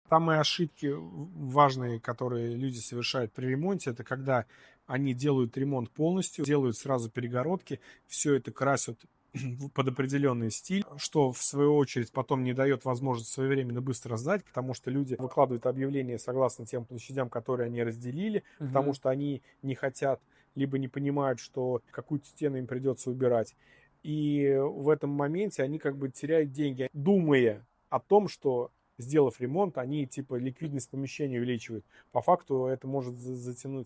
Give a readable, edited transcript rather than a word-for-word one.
Самые ошибки важные, которые люди совершают при ремонте, это когда они делают ремонт полностью, делают сразу перегородки, все это красят под определенный стиль, что в свою очередь потом не дает возможность своевременно быстро сдать, потому что люди выкладывают объявления согласно тем площадям, которые они разделили, потому Мгм. что они не хотят, либо не понимают, что какую-то стену им придется убирать. И в этом моменте они как бы теряют деньги, думая о том, что, сделав ремонт, они типа ликвидность помещения увеличивают. По факту это может затянуть